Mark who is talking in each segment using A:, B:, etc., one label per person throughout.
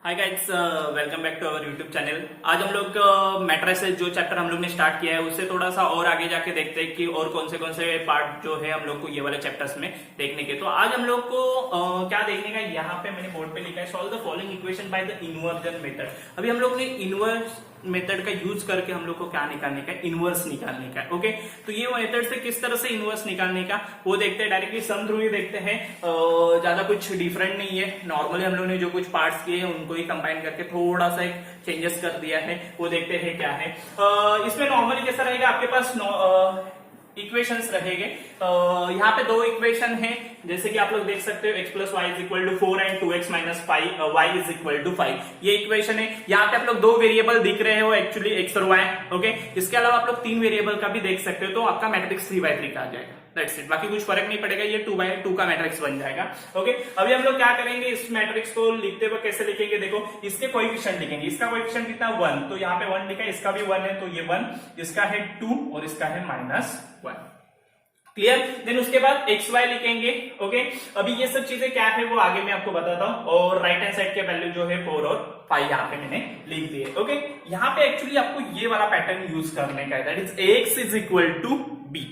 A: Hi guys, welcome back to our YouTube channel. आज हम लोग मैट्रिसेस जो चैप्टर हम लोग ने स्टार्ट किया है उससे थोड़ा सा और आगे जाके देखते हैं कि और कौन से पार्ट जो है हम लोग को ये वाले चैप्टर्स में देखने के। तो आज हम लोग को क्या देखने का, यहाँ पे मैंने बोर्ड पे लिखा है solve the following equation by the inversion method. अभी हम लोग ने इन्वर्स मेथड का यूज करके हम लोग को क्या निकालने का, इनवर्स निकालने का। ओके, तो ये मेथड से किस तरह से इनवर्स निकालने का वो देखते हैं। डायरेक्टली सम थ्रू ही देखते हैं, ज्यादा कुछ डिफरेंट नहीं है। नॉर्मली हम लोग ने जो कुछ पार्ट्स किए हैं उनको ही कंबाइन करके थोड़ा सा एक चेंजेस कर दिया है, वो देखते हैं क्या है। इसमें नॉर्मली कैसा रहेगा, आपके पास इक्वेशंस रहेंगे। यहाँ पे दो इक्वेशन है, जैसे कि आप लोग देख सकते हो x plus y is equal to 4 and 2x minus y is equal to 5। ये इक्वेशन है। यहाँ पे आप लोग दो वेरिएबल दिख रहे हो एक्चुअली, x और y। ओके, इसके अलावा आप लोग तीन वेरिएबल का भी देख सकते हो, तो आपका मैट्रिक्स 3x3 का आ जाएगा। दैट्स इट, बाकी कुछ फर्क नहीं पड़ेगा, ये 2x2 का मैट्रिक्स बन जाएगा। ओके, अभी हम लोग क्या करेंगे, इस मैट्रिक्स को लिखते हुए कैसे लिखेंगे, देखो इसके कोएफिशिएंट लिखेंगे। इसका कोएफिशिएंट कितना 1, तो यहाँ पे 1 लिखा है, इसका भी 1 है, तो ये 1, इसका है 2 और इसका है -1। क्लियर। देन उसके बाद एक्स वाई लिखेंगे। ओके, अभी ये सब चीजें क्या है वो आगे मैं आपको बताता हूँ। और राइट हैंड साइड के वैल्यू जो है 4 और 5 यहाँ पे मैंने लिख दिए। ओके, यहाँ पे एक्चुअली आपको ये वाला पैटर्न यूज करने का है, that is x is equal to b.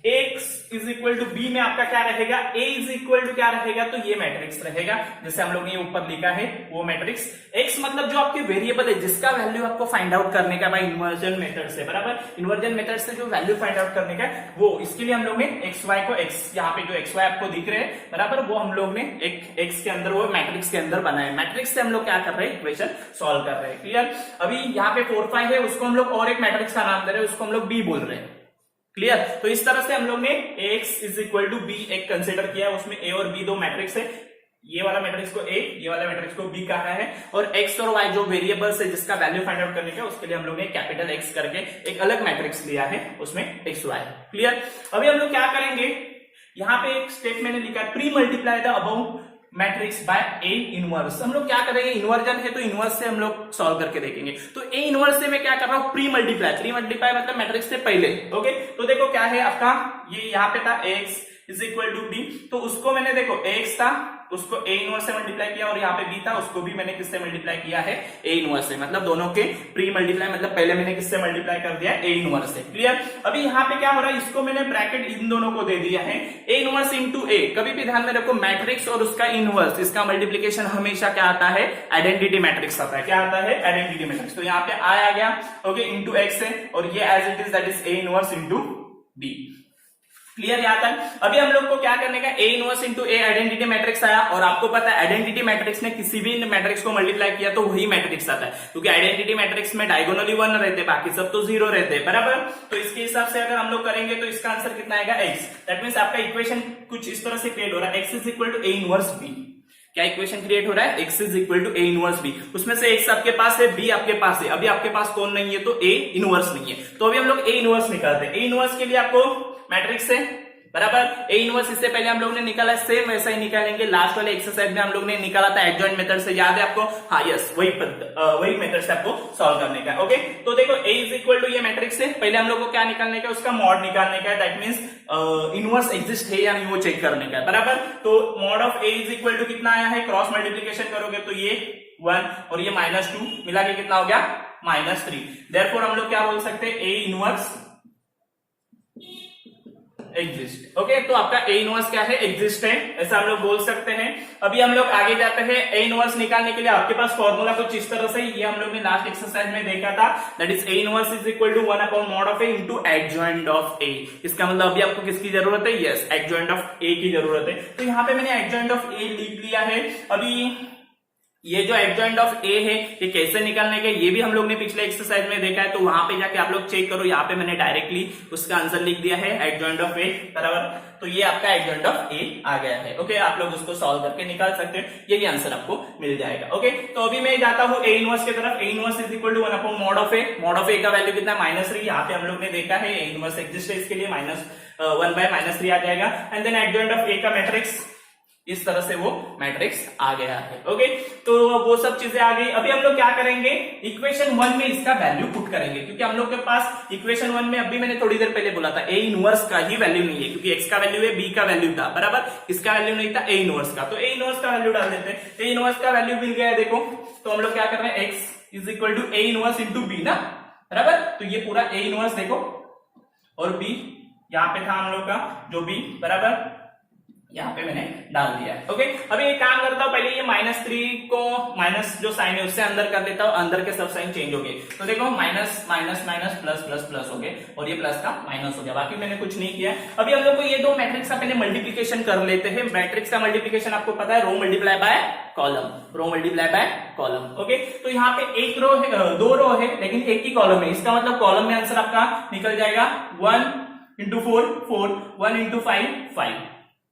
A: X is equal to b में आपका क्या रहेगा, ए इज इक्वल टू क्या रहेगा, तो ये मैट्रिक्स रहेगा जैसे हम लोग ने ये ऊपर लिखा है वो मैट्रिक्स। एक्स मतलब जो आपके वेरिएबल है जिसका वैल्यू आपको फाइंड आउट करने का बाय इन्वर्जन मेथड से, बराबर। इन्वर्जन मेथड से जो वैल्यू फाइंड आउट करने का वो, इसके लिए हम लोग ने एक्स वाई को, एक्स यहाँ पे जो एक्स वाई आपको दिख रहे हैं बराबर, वो हम लोग ने एक एक्स के अंदर, वो मैट्रिक्स के अंदर बनाया। मैट्रिक्स से हम लोग क्या कर रहे हैं, इक्वेशन सॉल्व कर रहे हैं। क्लियर। अभी यहाँ पे 4 5 है, उसको हम लोग और एक मैट्रिक्स का नाम दे रहे हैं, उसको हम लोग बी बोल रहे हैं। क्लियर। तो इस तरह से हम लोग ने x is equal to b एक कंसिडर किया, उसमें a और b दो मैट्रिक्स है। ये वाला मैट्रिक्स को a, ये वाला मैट्रिक्स को b कहा है। और x और y जो वेरिएबल्स है जिसका वैल्यू फाइंड आउट करने का, उसके लिए हम लोग ने कैपिटल X करके एक अलग मैट्रिक्स लिया है, उसमें x y। क्लियर। अभी हम लोग क्या करेंगे, यहाँ पे एक स्टेप मैंने लिखा है, pre multiply the above matrix bye A inverse. हम लोग क्या करेंगे, इन्वर्जन है तो इनवर्स से हम लोग सॉल्व करके देखेंगे। तो ए इनवर्स से मैं क्या कर रहा हूं, प्री मल्टीप्लाई। प्री मल्टीप्लाई मतलब मैट्रिक्स से पहले। ओके, तो देखो क्या है आपका, ये यहाँ पे था x is equal to b, तो उसको मैंने देखो x था, उसको a इनवर्स से मल्टीप्लाई किया, और यहाँ पे b था, उसको भी मैंने किससे मल्टीप्लाई किया है, a इनवर्स से। मतलब दोनों के प्री मल्टीप्लाई, मतलब पहले मैंने किससे मल्टीप्लाई कर दिया, a इनवर्स से। क्लियर। अभी यहाँ पे क्या हो रहा है, इसको मैंने ब्रैकेट इन दोनों को दे दिया है, a इनवर्स इंटू a। कभी भी ध्यान में रखो, मैट्रिक्स और उसका इनवर्स, इसका मल्टीप्लीकेशन हमेशा क्या आता है, आइडेंटिटी मैट्रिक्स आता है। क्या आता है, आइडेंटिटी मैट्रिक्स। तो यहाँ पे I आ गया, ओके, इंटू x है, और ये as it is, that is a inverse into b। Clear यहाँ तक। अभी हम लोग को क्या करने का, a inverse into a identity matrix आया, और आपको पता है आइडेंटिटी मैट्रिक्स ने किसी भी मैट्रिक्स को मल्टीप्लाई किया तो वही मैट्रिक्स आता है, क्योंकि आइडेंटिटी मैट्रिक्स में डायगोनली 1 रहते, बाकी सब तो 0 रहते, बराबर। तो इसके हिसाब से अगर हम लोग करेंगे तो इसका आंसर कितना आएगा, x। दैट मींस आपका इक्वेशन कुछ इस तरह से क्रिएट हो रहा है, x is equal to a inverse b। क्या इक्वेशन क्रिएट हो रहा है, x is equal to a inverse b। उसमें से x आपके पास है, b आपके पास है। अभी आपके पास कौन नहीं है, तो a इनवर्स नहीं है। तो अभी हम लोग a इनवर्स निकालते हैं। a इनवर्स के लिए आपको मैट्रिक्स है, बराबर। ए इनवर्स इससे पहले हम लोग ने निकाला, सेम वैसा ही निकालेंगे। लास्ट वाले एक्सरसाइज में हम लोग ने निकाला था एडजॉइंट मेथड से, याद है आपको? हाँ, यस, वही मेथड से आपको सॉल्व करने का। ओके, तो देखो ए इज इक्वल टू, ये मैट्रिक्स है, पहले हम लोग को क्या निकालने का, उसका मॉड निकालने का है। दैट मींस इनवर्स एग्जिस्ट है या नहीं वो चेक करने का है, बराबर। तो mod of a is equal to कितना आया है, क्रॉस मल्टीप्लीकेशन करोगे तो ये 1 और ये -2 मिला के कितना हो गया, -3। देयरफॉर हम लोग क्या बोल सकते हैं, ए इनवर्स एग्जिस्ट। ओके, तो आपका ए इनवर्स क्या है, एग्जिस्ट है, ऐसा हम लोग बोल सकते हैं। अभी हम लोग आगे जाते हैं। ए इनवर्स निकालने के लिए आपके पास फॉर्मूला कुछ इस तरह से, ये हम लोग ने लास्ट एक्सरसाइज में देखा था, that is A inverse is equal to 1 upon mod of A into adjoint of A. इसका मतलब अभी आपको किसकी जरूरत है, यस, एडजॉइंट ऑफ ए की जरूरत है। तो यहाँ पे मैंने एडजॉइंट ऑफ ए लिख लिया है। अभी ये जो एडजॉइंट ऑफ ए है ये कैसे निकालने का, ये भी हम लोग ने पिछले एक्सरसाइज में देखा है, तो वहां पे जाके आप लोग चेक करो। यहाँ पे मैंने डायरेक्टली उसका आंसर लिख दिया है, एडजॉइंट ऑफ ए, बराबर। तो ये आपका एडजॉइंट ऑफ ए आ गया है। ओके, आप लोग उसको सॉल्व करके निकाल सकते हैं, यही आंसर आपको मिल जाएगा। ओके, तो अभी मैं जाता हूँ ए इनवर्स की तरफ। A inverse is equal to 1 upon mod of A. Mod of A का वैल्यू कितना है, -3। यहाँ पे हम लोग ने देखा है ए इनवर्स एग्जिस्ट है, इसके लिए -1 बाय -3 आ जाएगा। And then adjoint of A का मैट्रिक्स इस तरह से वो मैट्रिक्स आ गया है। ओके, तो वो सब चीजें आ गई। अभी हम लोग क्या करेंगे, इक्वेशन 1 में इसका वैल्यू पुट करेंगे, क्योंकि हम लोग के पास इक्वेशन 1 में अभी मैंने थोड़ी देर पहले बोला था ए इनवर्स का ही वैल्यू नहीं है, क्योंकि एक्स का वैल्यू है, बी का वैल्यू था बराबर, इसका वैल्यू नहीं था ए इनवर्स का, तो ए इनवर्स का वैल्यू डाल देते हैं। ए इनवर्स का वैल्यू मिल गया है, देखो तो हम लोग क्या कर रहे हैं, x is equal to a inverse into b ना, बराबर, तो ये पूरा ए इनवर्स देखो, और बी यहाँ पे था हम लोग का जो बी, बराबर, यहाँ पे मैंने डाल दिया है। ओके, अभी एक काम करता हूँ, पहले ये -3 को माइनस जो साइन है उससे अंदर कर लेता हूँ, अंदर के सब साइन चेंज हो गए, तो देखो minus minus minus plus plus plus हो गए, और ये प्लस का माइनस हो गया, बाकी मैंने कुछ नहीं किया। अभी हम लोग को ये दो मैट्रिक्स का पहले मल्टीप्लीकेशन कर लेते हैं। मैट्रिक्स का मल्टीप्लीकेशन आपको पता है, row multiply by column, row multiply by column. Okay, तो यहाँ पे एक रो है, दो रो है, लेकिन एक ही कॉलम है, इसका मतलब कॉलम में आंसर आपका निकल जाएगा 1 इंटू 4 4, 1 इंटू 5 5।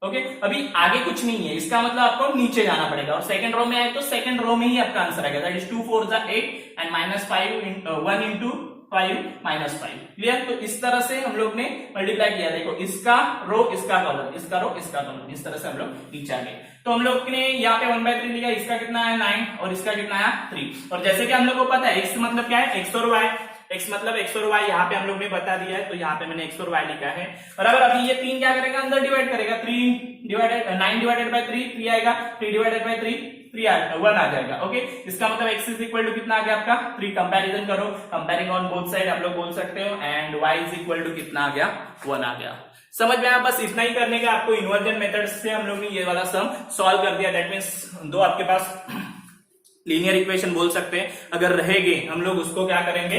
A: ओके, अभी आगे कुछ नहीं है, इसका मतलब आपको नीचे जाना पड़ेगा, और सेकंड रो में आए तो सेकंड रो में ही आपका आंसर आएगा, that is 2 4 8 and -5 1 into 5 -5। Clear, तो इस तरह से हम लोग ने मल्टीप्लाई किया, देखो इसका रो इसका कॉलम, इसका रो इसका कॉलम, इस तरह से हम लोग नीचे आ गए। तो हम लोग ने यहाँ पे 1/3 लिया, इसका कितना है 9 और इसका कितना है 3, और जैसे कि हम लोग को पता है एक्स मतलब क्या है, एक्स और वाई, x मतलब x और y यहाँ पे हम लोग ने बता दिया है, तो यहाँ पे मैंने x और y लिखा है बराबर। अभी ये 3 क्या करेगा, अंदर डिवाइड करेगा, 9 डिवाइडेड बाय 3 आएगा, 3 डिवाइडेड बाय 3 1 आ जाएगा। ओके, इसका मतलब x इज इक्वल टू कितना आ गया आपका 3, कंपैरिजन करो, कंपेयरिंग ऑन बोथ साइड आप लोग बोल सकते हो, and y is equal to कितना आ गया 1 आ गया। समझ में आया, बस इतना ही करने का आपको, इन्वर्जन मेथड से हम लोग ने ये वाला सम सॉल्व कर दिया। दैट मीन्स दो आपके पास लीनियर इक्वेशन बोल सकते हैं, अगर रहेंगे हम लोग उसको क्या करेंगे,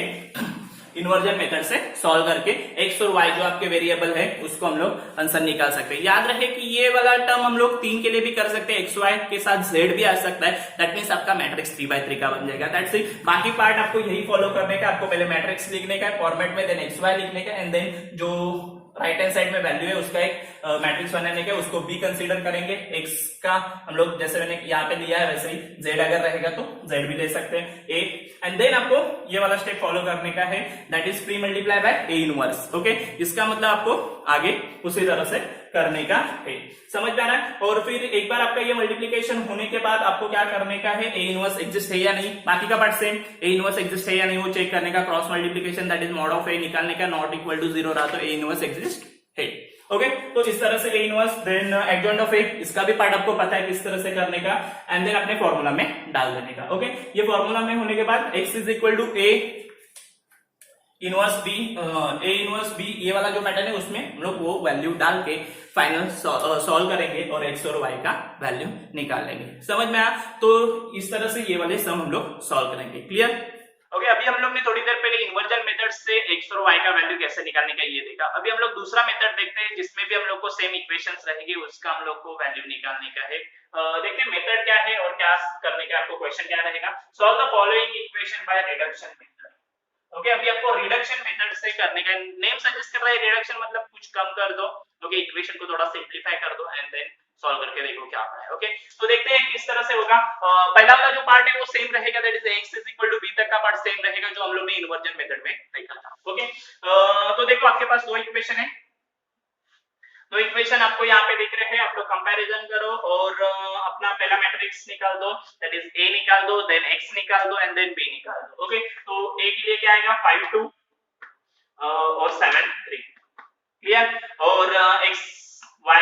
A: इन्वर्जन मेथड से सॉल्व करके x और y जो आपके वेरिएबल है उसको हम लोग आंसर निकाल सकते हैं। याद रहे कि ये वाला टर्म हम लोग 3 के लिए भी कर सकते हैं, xy के साथ z भी आ सकता है, दैट मींस आपका मैट्रिक्स 3/3 का बन जाएगा। दैट्स इट, बाकी पार्ट आपको यही फॉलो करने का, आपको पहले मैट्रिक्स लिखने का फॉर्मेट में, देन xy लिखने का, एंड देन जो राइट हैंड साइड में वैल्यू है उसका एक मैट्रिक्स बनाने का, उसको बी कंसीडर करेंगे, x का हम लोग जैसे मैंने यहाँ पे लिया है वैसे ही z अगर रहेगा तो z भी ले सकते हैं a, एंड देन आपको ये वाला स्टेप फॉलो करने का है, that is pre multiply by a inverse. Okay, इसका मतलब आपको आगे उसी तरह से करने का है, समझ में आ रहा है। और फिर एक बार आपका ये मल्टीप्लिकेशन होने के बाद आपको क्या करने का है, a इनवर्स एग्जिस्ट है या नहीं, बाकी का part same, a inverse exist है या नहीं वो चेक करने का, cross multiplication that is mod of a निकालने का, नॉट इक्वल टू 0 रहा तो a इनवर्स एग्जिस्ट है। ओके, तो इस तरह से a inverse, then adjoint of a, इसका भी पार्ट आपको पता है किस तरह से करने का, एंड देन अपने फॉर्मूला में डाल देने का। ओके, ये फॉर्मूला में होने के बाद x is equal to a inverse b, a inverse b, ये वाला जो पैटर्न है उसमें हम लोग वो वैल्यू डाल के फाइनल सॉल्व करेंगे और x और y का वैल्यू निकाल लेंगे। समझ में आया, तो इस तरह से ये वाले सम हम लोग सॉल्व करेंगे। क्लियर। ओके, अभी हम लोग ने थोड़ी देर पहले इन्वर्जन मेथड से x और y का वैल्यू कैसे निकालने का ये देखा। अभी हम लोग दूसरा मेथड देखते हैं जिसमें भी हम लोग को सेम इक्वेशंस रहेगी, उसका हम लोग को वैल्यू निकालने का है। देखते हैं मेथड क्या है और क्या करने का आपको क्वेश्चन क्या रहेगा। Solve the following equation by reduction method. Okay, अभी आपको रिडक्शन मेथड से करने का, नेम सजेस्ट कर रहा है रिडक्शन मतलब कुछ कम कर दो, ओके, इक्वेशन को थोड़ा सिंपलीफाई कर दो एंड देन सॉल्व करके देखो क्या आता है। ओके, तो देखते हैं किस तरह से होगा। पहला वाला जो पार्ट है वो सेम रहेगा, that is x is equal to b तक का पार्ट सेम रहेगा जो हम लोग ने इन्वर्जन मेथड में देखा था। ओके, तो देखो आपके पास दो इक्वेशन है, दो इक्वेशन आपको यहाँ पे दिख रहे हैं, आप लोग कंपैरिजन करो और अपना पहला मैट्रिक्स निकाल दो, दैट इज a निकाल दो, देन x निकाल दो एंड देन b निकाल दो। ओके, तो a के लिए क्या आएगा 5 2 और 7 3। क्लियर, और x y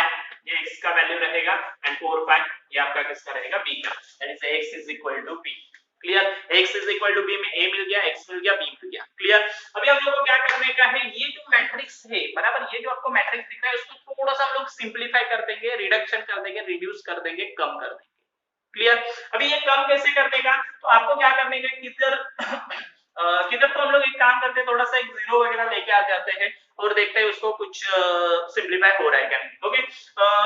A: ये x का वैल्यू रहेगा एंड 4 5 ये आपका किसका रहेगा b का, that is x is equal to b। Clear, x is equal to b में a मिल गया, x मिल गया, b मिल गया। क्लियर, अभी हम लोग को क्या करने का है, ये जो मैट्रिक्स है बराबर, ये जो आपको मैट्रिक्स दिख रहा है उसको थोड़ा सा हम लोग सिंपलीफाई कर देंगे, रिडक्शन कर देंगे, रिड्यूस कर देंगे, कम कर देंगे। क्लियर, अभी ये कम कैसे करने का, तो आपको क्या करने का, किधर तो हम लोग एक काम करते हैं, थोड़ा सा एक जीरो वगैरह लेके आ जाते हैं और देखते हैं उसको कुछ सिंपलीफाई हो रहा है क्या नहीं। ओके,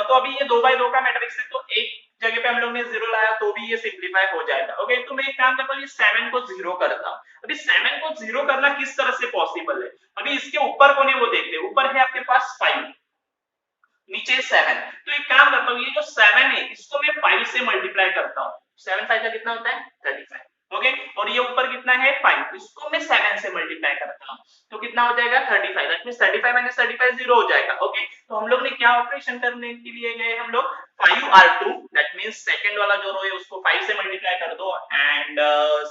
A: तो अभी ये 2/2 का मैट्रिक्स है, तो एक जगह पे हम लोग ने जीरो लाया तो भी ये सिंपलीफाई हो जाएगा। ओके, तो मैं एक काम करता हूँ, ये 7 को जीरो करता हूँ। अभी 7 को जीरो करना किस तरह से पॉसिबल है, अभी इसके ऊपर कौन है वो देखते हैं। ऊपर है आपके पास 5, नीचे 7, तो एक काम करता हूँ, ये जो 7 है इसको मैं 5 से मल्टीप्लाई करता हूँ। 7 5 का कितना होता है 35। ओके, और ये ऊपर कितना है 5, इसको मैं 7 से मल्टीप्लाई करता हूँ तो कितना हो जाएगा 35, दैट मींस 35 माइनस 35 0 हो जाएगा। ओके, तो हम लोग ने क्या ऑपरेशन करने के लिए गए, हम लोग 5r2 दैट मींस सेकंड वाला जो रो है उसको 5 से मल्टीप्लाई कर दो एंड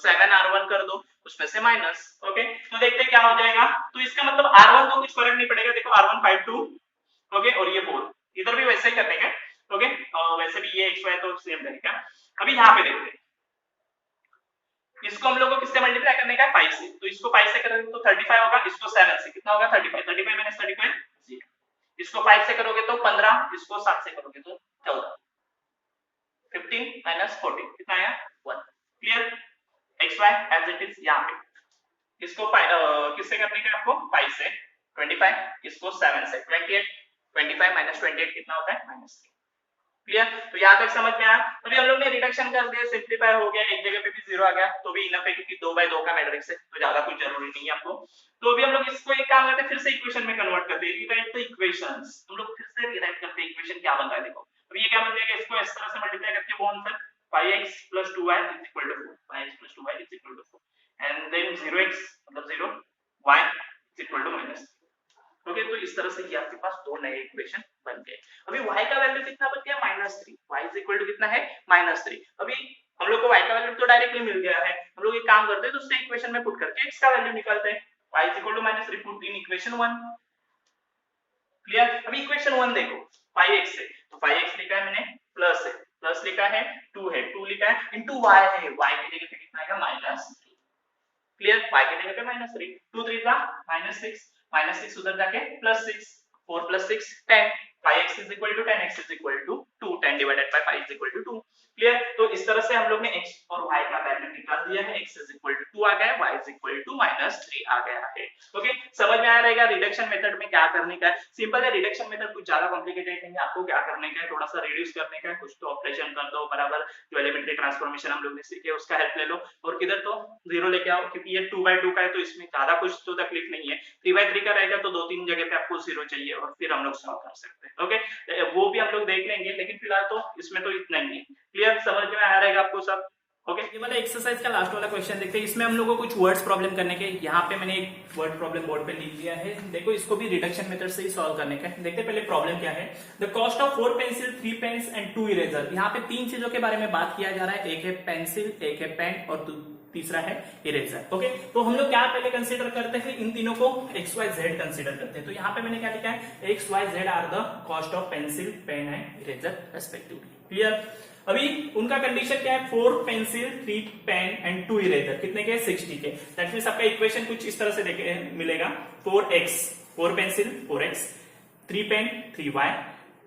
A: 7r1 कर दो उसमें से माइनस। ओके, तो देखते हैं क्या हो जाएगा। तो इसका मतलब r1 को कुछ फर्क नहीं पड़ेगा, देखो r1 52, ओके, और ये 4, इधर भी वैसे ही करने का। ओके, वैसे भी ये xy तो सेम रहेगा। अभी यहाँ पे देखते हैं, इसको हम लोग को किससे मल्टीप्लाई करने का है 5 से, तो इसको 5 से करोगे तो 35 होगा, इसको 7 से कितना होगा 35, 35 माइनस 35 0, इसको 5 से करोगे तो 15, इसको 7 से करोगे तो 14, 15 माइनस 14 कितना आया 1। Clear, xy as it is यहाँ पे इसको किससे करने का आपको 5 से 25, इसको 7 से 28, 25 माइनस 28 कितना होता है -3। क्लियर, तो यहाँ तक समझ में आया। अभी हम लोग ने रिडक्शन कर दिया, सिंपलीफाई हो गया, एक जगह पे भी 0 आ गया तो भी इनफ है क्योंकि 2/2 का मैट्रिक्स है तो ज्यादा कुछ जरूरी नहीं है आपको। तो अभी हम लोग इसको एक काम करते हैं, फिर से इक्वेशन में कन्वर्ट करते हैं, रीराइट द इक्वेशंस। हम लोग फिर से रीराइट करते हैं, इक्वेशन क्या बन रहा है देखो। अब ये क्या बन जाएगा, इसको इस तरह से मल्टीप्लाई करके वो answer 5x + 2y = 4, 5x + 2y = 4 and then 0x मतलब 0, y = -3। ओके, तो इस तरह से ये आपके पास दो नए इक्वेशन बन गए। अभी y का वैल्यू कितना बन गया -3, y = कितना है -3। अभी हम लोग को y का वैल्यू तो डायरेक्टली मिल गया है, हम लोग एक काम करते हैं दूसरे इक्वेशन में पुट करके x का वैल्यू निकालते हैं, y = -3 put in equation 1। Clear, अभी इक्वेशन 1 देखो 5x है तो 5x लिखा है मैंने, प्लस है, प्लस लिखा है, 2 है, 2 लिखा है, इनटू y है, y की जगह पे कितना आएगा -3। क्लियर, y की जगह पे -3, 2 3 का -6, -6 उधर जाके +6, 4 + 6 10, 5x = 10, x = 2, 10 divided by 5 = 2। Clear, तो इस तरह से हम लोग ने x और y का वैल्यू निकाल दिया है, x = 2 आ गया है, y = -3 आ गया है। ओके, समझ में आ रहेगा रिडक्शन मेथड में क्या करने का है। सिंपल है, रिडक्शन मेथड कुछ ज्यादा कॉम्प्लिकेटेड नहीं है, आपको क्या करने का है थोड़ा सा रिड्यूस करने का है, कुछ तो ऑपरेशन कर दो बराबर, जो एलिमेंट्री ट्रांसफॉर्मेशन हम लोग ने सीखे उसका हेल्प ले लो, और किधर तो 0 लेके आओ क्योंकि ये 2/2 का है तो इसमें ज्यादा कुछ तो तकलीफ नहीं है। 3/3 का रहेगा तो 2-3 जगह पे आपको 0 चाहिए और फिर हम लोग सॉल्व कर सकते हैं। ओके, वो भी हम लोग देख लेंगे, लेकिन फिलहाल तो इसमें तो इतना ही है। क्लियर, समझ में आ रहेगा आपको सब। ओके, ये वाला एक्सरसाइज का लास्ट वाला क्वेश्चन देखते हैं। इसमें हम लोगों को कुछ वर्ड्स प्रॉब्लम करने के, यहाँ पे मैंने एक वर्ड प्रॉब्लम बोर्ड पे लिख दिया है, देखो इसको भी रिडक्शन मेथड से ही सॉल्व करने का है। देखते हैं पहले प्रॉब्लम क्या है। The cost of 4 pencil, 3 pens and 2 eraser. यहाँ पे 3 चीजों के बारे में बात किया जा रहा है, एक है पेंसिल, एक है पेन और तीसरा है इरेजर। ओके, तो हम लोग क्या पहले कंसीडर करते हैं, इन तीनों को एक्स वाई जेड कंसीडर करते हैं। तो यहाँ पे मैंने क्या लिखा है, x y z are the cost of pencil, pen and eraser respectively. Clear, अभी उनका कंडीशन क्या है, 4 पेंसिल, 3 पेन एंड 2 इरेजर, कितने के 60 के। दैट मींस आपका इक्वेशन कुछ इस तरह से देखे मिलेगा, 4x 4 pencil 4x, 3 pen 3y,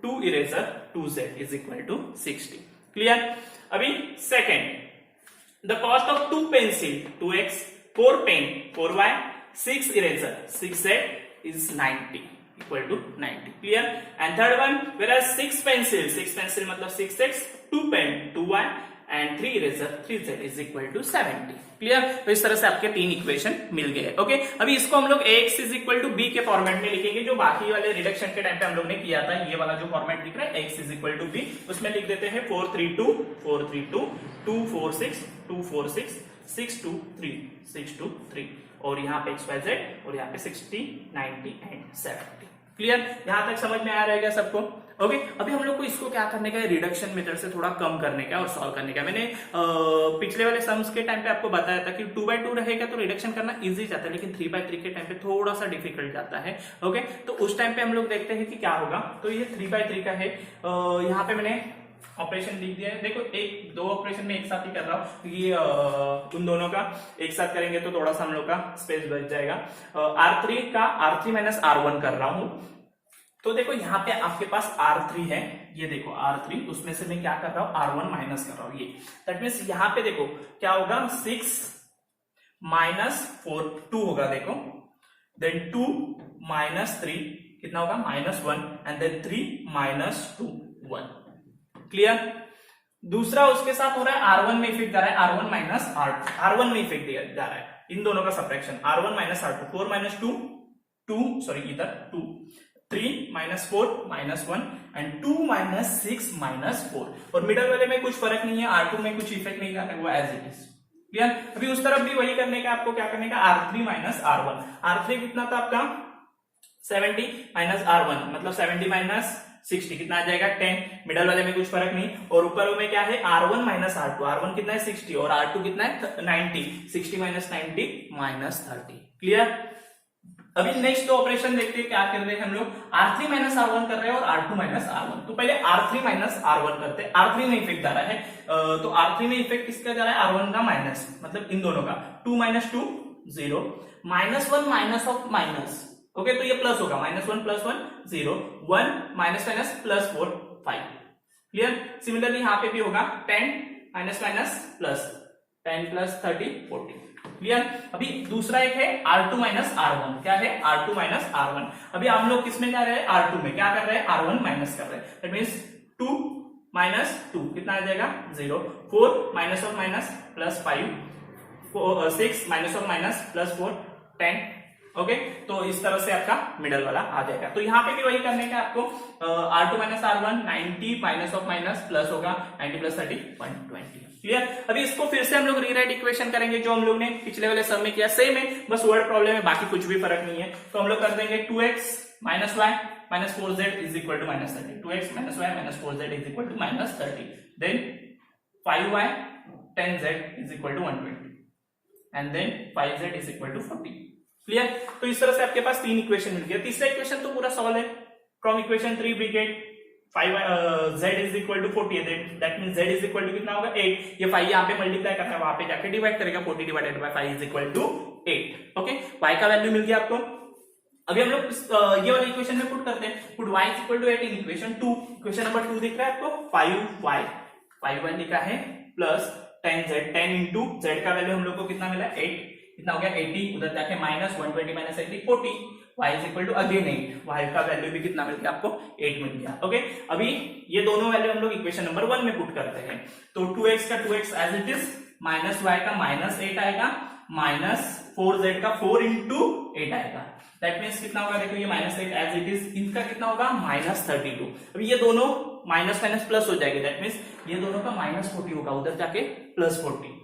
A: 2 eraser 2z = 60। Clear, अभी second, the cost of 2 pencil 2x, 4 pen 4y, 6 eraser 6z is 90 = 90। clear, and third one, whereas 6 pencil मतलब 6x, 2 pen 2y and 3 eraser 3z = 70। Clear, तो इस तरह से आपके 3 equation मिल गए। Okay, अभी इसको हम लोग ax = b के फॉर्मेट में लिखेंगे, जो बाकी वाले रिडक्शन के टाइम पे हम लोग ने किया था। ये वाला जो फॉर्मेट दिख रहा है x = b, उसमें लिख देते हैं 432 432 246 246 623 623 और यहाँ पे xyz और यहाँ पे 60 90 एंड 70। क्लियर, यहाँ तक समझ में आ रहेगा सबको। ओके, अभी हम लोग को इसको क्या करने का है, रिडक्शन मेथड से थोड़ा कम करने का और सॉल्व करने का। मैंने पिछले वाले सम्स के टाइम पे आपको बताया था कि 2/2 रहेगा तो रिडक्शन करना इजी जाता है, लेकिन 3/3 के टाइम पे थोड़ा सा डिफिकल्ट जाता है। ओके, तो उस टाइम पे हम लोग देखते हैं कि क्या होगा। तो ये 3/3 का है, यहाँ पे मैंने ऑपरेशन लिख दिया है। देखो एक दो ऑपरेशन में एक साथ ही कर रहा हूँ क्योंकि उन दोनों का एक साथ करेंगे तो थोड़ा सा हम लोग का स्पेस बच जाएगा। R3 का R3 - R1 कर रहा हूं। तो देखो यहाँ पे आपके पास R3 है, ये देखो R3, उसमें से मैं क्या कर रहा हूँ R1 माइनस कर रहा हूँ। ये दैट मींस यहाँ पे देखो क्या होगा, 6 - 4 2 होगा, देखो देन 2 - 3 कितना होगा -1 एंड देन 3 - 2 1। क्लियर, दूसरा उसके साथ हो रहा है R1 में इफेक्ट जा रहा है, R1 - R2 R1 में इफेक्ट जा रहा है, इन दोनों का सब्ट्रैक्शन R1 - R2 4 - 2 2 सॉरी इधर 2 3 - 4 -1 एंड 2 - 6 -4 और मिडल वाले में कुछ फर्क नहीं है, R2 में कुछ इफेक्ट नहीं जा रहा है, वो एज इट इज। क्लियर। अभी उस तरफ भी वही करने का, आपको क्या करने का, R3 माइनस R1। R3 कितना था आपका 70 माइनस R1 मतलब 70 माइनस 60 कितना आ जाएगा 10, मिडल वाले में कुछ फर्क नहीं। और ऊपर में क्या है R1 माइनस R2, R1 कितना है 60 और R2 कितना है 90, 60 माइनस 90 माइनस 30। क्लियर। अभी नेक्स्ट ऑपरेशन देखते हैं क्या कर रहे हैं हम लोग, R3 माइनस R1 कर रहे हैं और R2 माइनस R1। तो पहले R3 माइनस R1 करते हैं। R3 में इफेक्ट जा रहा है, तो R3 में इफेक्ट किसका जा रहा है, R1 का माइनस, मतलब इन दोनों का 2 minus 2 0, minus 1 minus of minus, okay तो ये प्लस होगा, minus 1 plus 1 0, 1 minus minus plus 4 5। Clear. Similarly यहाँ पे भी होगा 10 minus minus plus 10 plus 30 40। Clear. अभी दूसरा एक है R2 माइनस R1, क्या है R2 माइनस R1। अभी हम लोग किसमें जा रहे हैं, R2 में, क्या कर रहे हैं R1 माइनस कर रहे हैं, दैट मींस 2 माइनस 2 कितना आ जाएगा 0, 4 minus of minus plus 5, 6 minus of minus plus 4 10। Okay तो इस तरह से आपका मिडल वाला आ जाएगा। तो यहाँ पे भी वही करने का आपको, R2 minus R1 90 minus of minus plus होगा 90 प्लस 30 120। क्लियर। अभी इसको फिर से हम लोग रीराइट इक्वेशन करेंगे जो हम लोग ने पिछले वाले सम में किया, सेम है बस वर्ड प्रॉब्लम है, बाकी कुछ भी फर्क नहीं है। तो हम लोग कर देंगे 2x minus y minus 4z is equal to minus 30, 2x minus y minus 4z is equal to minus 30, then 5y 10z is equal to 120 and then 5z is equal to 40। Clear. तो इस तरह से आपके पास तीन equation मिल गया। तीसरा equation तो पूरा सॉल्व है, from equation 3 we get 5z is equal to 40, that means z is equal to कितना होगा 8, ये 5 यहाँ पे मल्टीप्लाई करना है, वहां पे जाके डिवाइड करेगा, 40 divided by 5 is equal to 8। Okay y का वैल्यू मिल गया आपको। अभी हम लोग ये वाले इक्वेशन में पुट करते हैं, put y is equal to 8 in equation 2। Equation number 2 दिख रहा है आपको, 5y लिखा है प्लस 10z, 10 इंटू z का वैल्यू हम लोग को कितना मिला 8, कितना हो गया 80, उधर जाके minus 120 minus 80 40, y is equal to again 8, y का वैल्यू भी कितना मिल गया आपको 8 मिल गया। ओके अभी ये दोनों वैल्यू हम लोग इक्वेशन नंबर 1 में पुट करते हैं, तो 2x का 2x as it is, minus y का माइनस 8 आएगा, माइनस 4z का 4 इंटू 8 आएगा, दैट मीन्स कितना होगा, देखो ये माइनस 8 एज इट इज, इनका कितना होगा माइनस 32। अभी ये दोनों माइनस माइनस प्लस हो जाएगी, दैट मीन्स ये दोनों का माइनस 40 होगा, उधर जाके प्लस 40,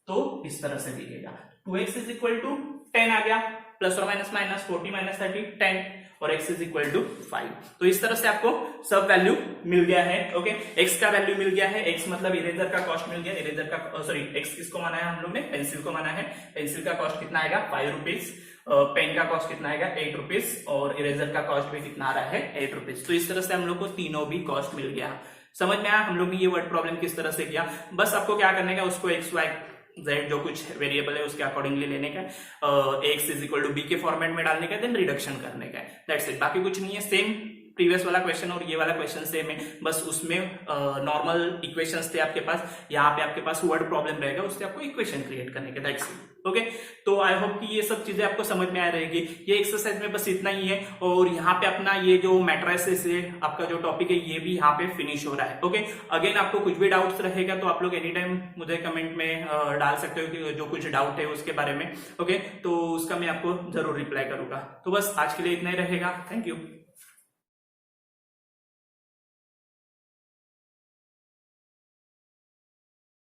A: तो इस तरह से दिखेगा 2x इज इक्वल टू 10 आ गया, प्लस और माइनस माइनस 40 माइनस 30 10, और x इज इक्वल टू 5। तो इस तरह से आपको सब वैल्यू मिल गया है। ओके x का वैल्यू मिल गया है, x मतलब इरेजर का कॉस्ट मिल गया, इरेजर का सॉरी x किसको माना है हम लोग ने, पेंसिल को माना है, पेंसिल का कॉस्ट कितना आएगा 5 रुपीज, पेन का कॉस्ट कितना आएगा 8 रुपीज, और इरेजर का कॉस्ट भी कितना आ रहा है 8 रुपीज। तो इस तरह से हम लोग को तीनों भी कॉस्ट मिल गया। समझ में आया हम लोग ने ये वर्ड प्रॉब्लम किस तरह से किया। बस आपको क्या करने का, उसको एक्स वाई जेड जो कुछ वेरिएबल है उसके अकॉर्डिंगली लेने का, x is equal to b के फॉर्मेट में डालने का, देन रिडक्शन करने का, दैट्स इट। बाकी कुछ नहीं है, सेम प्रीवियस वाला क्वेश्चन और ये वाला क्वेश्चन सेम है, बस उसमें नॉर्मल इक्वेशंस थे आपके पास, यहाँ पे आपके पास वर्ड प्रॉब्लम रहेगा, उससे आपको इक्वेशन क्रिएट करने के, दैट्स इट। ओके तो आई होप कि ये सब चीजें आपको समझ में आ रहेगी। ये एक्सरसाइज में बस इतना ही है, और यहाँ पे अपना ये जो मैट्रिसेस है आपका जो टॉपिक है ये भी यहाँ पे फिनिश हो रहा है। ओके अगेन आपको कुछ भी डाउट्स रहेगा तो आप लोग एनी टाइम मुझे कमेंट में डाल सकते हो कि जो कुछ डाउट है उसके बारे में। ओके तो उसका मैं आपको जरूर रिप्लाई करूंगा। तो बस आज के लिए इतना ही रहेगा, थैंक यू।